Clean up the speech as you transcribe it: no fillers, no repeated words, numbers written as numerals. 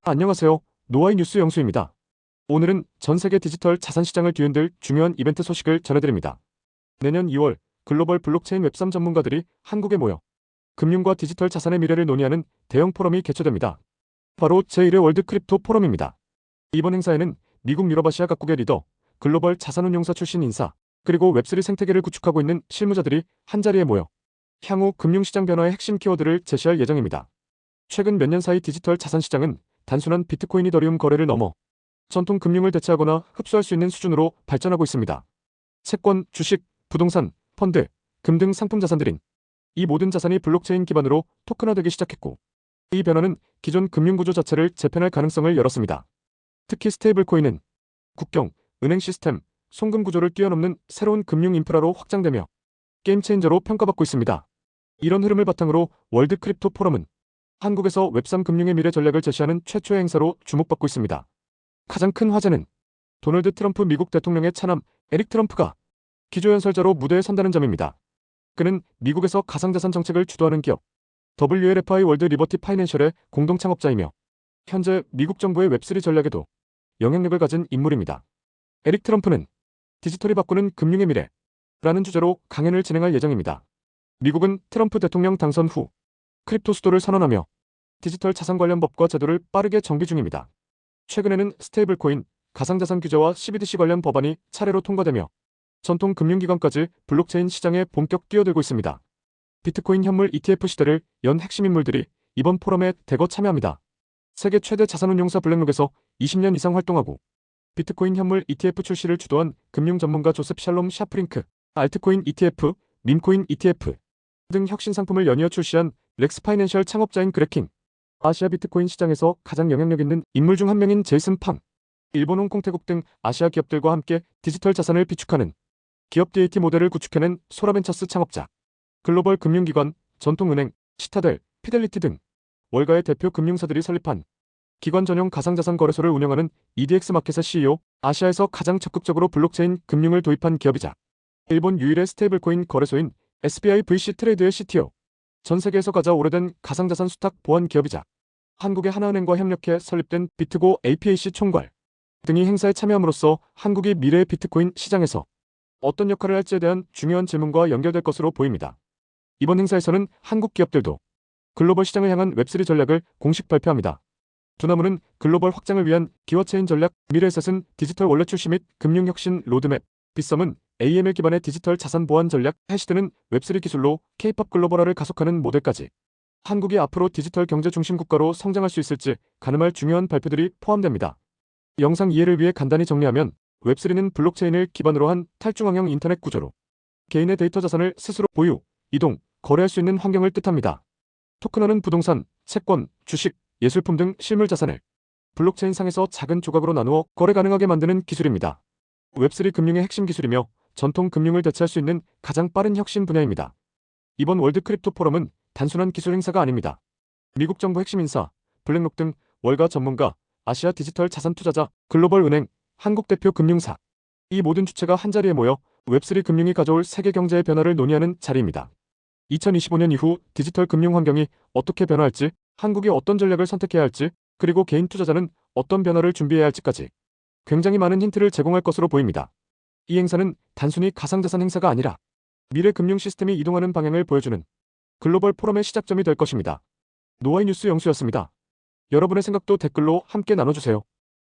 안녕하세요. 노아이 뉴스 영수입니다. 오늘은 전 세계 디지털 자산 시장을 뒤흔들 중요한 이벤트 소식을 전해드립니다. 내년 2월 글로벌 블록체인 웹3 전문가들이 한국에 모여 금융과 디지털 자산의 미래를 논의하는 대형 포럼이 개최됩니다. 바로 제1회 월드 크립토 포럼입니다. 이번 행사에는 미국 유럽아시아 각국의 리더, 글로벌 자산운용사 출신 인사, 그리고 웹3 생태계를 구축하고 있는 실무자들이 한자리에 모여 향후 금융시장 변화의 핵심 키워드를 제시할 예정입니다. 최근 몇 년 사이 디지털 자산 시장은 단순한 비트코인 이더리움 거래를 넘어 전통 금융을 대체하거나 흡수할 수 있는 수준으로 발전하고 있습니다. 채권, 주식, 부동산, 펀드, 금 등 상품 자산들인 이 모든 자산이 블록체인 기반으로 토큰화되기 시작했고, 이 변화는 기존 금융 구조 자체를 재편할 가능성을 열었습니다. 특히 스테이블 코인은 국경, 은행 시스템, 송금 구조를 뛰어넘는 새로운 금융 인프라로 확장되며 게임 체인저로 평가받고 있습니다. 이런 흐름을 바탕으로 월드 크립토 포럼은 한국에서 웹3 금융의 미래 전략을 제시하는 최초의 행사로 주목받고 있습니다. 가장 큰 화제는 도널드 트럼프 미국 대통령의 차남 에릭 트럼프가 기조연설자로 무대에 선다는 점입니다. 그는 미국에서 가상자산 정책을 주도하는 기업 WLFI 월드 리버티 파이낸셜의 공동 창업자이며 현재 미국 정부의 웹3 전략에도 영향력을 가진 인물입니다. 에릭 트럼프는 디지털이 바꾸는 금융의 미래라는 주제로 강연을 진행할 예정입니다. 미국은 트럼프 대통령 당선 후 크립토 수도를 선언하며 디지털 자산 관련 법과 제도를 빠르게 정비 중입니다. 최근에는 스테이블 코인, 가상자산 규제와 CBDC 관련 법안이 차례로 통과되며 전통 금융기관까지 블록체인 시장에 본격 뛰어들고 있습니다. 비트코인 현물 ETF 시대를 연 핵심 인물들이 이번 포럼에 대거 참여합니다. 세계 최대 자산운용사 블랙록에서 20년 이상 활동하고 비트코인 현물 ETF 출시를 주도한 금융 전문가 조셉 샬롬 샤프링크, 알트코인 ETF, 밈코인 ETF 등 혁신 상품을 연이어 출시한 렉스 파이낸셜 창업자인 그레킹, 아시아 비트코인 시장에서 가장 영향력 있는 인물 중 한 명인 제이슨 팡, 일본 홍콩 태국 등 아시아 기업들과 함께 디지털 자산을 비축하는 기업 DAT 모델을 구축해낸 소라벤처스 창업자, 글로벌 금융기관, 전통은행, 시타델, 피델리티 등 월가의 대표 금융사들이 설립한 기관 전용 가상자산 거래소를 운영하는 EDX 마켓의 CEO, 아시아에서 가장 적극적으로 블록체인 금융을 도입한 기업이자 일본 유일의 스테이블코인 거래소인 SBI VC 트레이드의 CTO, 전 세계에서 가장 오래된 가상자산 수탁 보안 기업이자 한국의 하나은행과 협력해 설립된 비트고 APAC 총괄 등이 행사에 참여함으로써 한국이 미래의 비트코인 시장에서 어떤 역할을 할지에 대한 중요한 질문과 연결될 것으로 보입니다. 이번 행사에서는 한국 기업들도 글로벌 시장을 향한 웹3 전략을 공식 발표합니다. 두나무는 글로벌 확장을 위한 기어체인 전략, 미래에셋은 디지털 원래 출시 및 금융혁신 로드맵, 빗썸은 AML 기반의 디지털 자산 보안 전략, 해시드는 웹3 기술로 K-팝 글로벌화를 가속하는 모델까지 한국이 앞으로 디지털 경제 중심 국가로 성장할 수 있을지 가늠할 중요한 발표들이 포함됩니다. 영상 이해를 위해 간단히 정리하면 웹3는 블록체인을 기반으로 한 탈중앙형 인터넷 구조로 개인의 데이터 자산을 스스로 보유, 이동, 거래할 수 있는 환경을 뜻합니다. 토큰화는 부동산, 채권, 주식, 예술품 등 실물 자산을 블록체인 상에서 작은 조각으로 나누어 거래 가능하게 만드는 기술입니다. 웹3 금융의 핵심 기술이며 전통 금융을 대체할 수 있는 가장 빠른 혁신 분야입니다. 이번 월드 크립토 포럼은 단순한 기술 행사가 아닙니다. 미국 정부 핵심 인사, 블랙록 등 월가 전문가, 아시아 디지털 자산 투자자, 글로벌 은행, 한국 대표 금융사, 이 모든 주체가 한자리에 모여 웹3 금융이 가져올 세계 경제의 변화를 논의하는 자리입니다. 2025년 이후 디지털 금융 환경이 어떻게 변화할지, 한국이 어떤 전략을 선택해야 할지, 그리고 개인 투자자는 어떤 변화를 준비해야 할지까지 굉장히 많은 힌트를 제공할 것으로 보입니다. 이 행사는 단순히 가상자산 행사가 아니라 미래 금융 시스템이 이동하는 방향을 보여주는 글로벌 포럼의 시작점이 될 것입니다. 노아이 뉴스 영수였습니다. 여러분의 생각도 댓글로 함께 나눠주세요.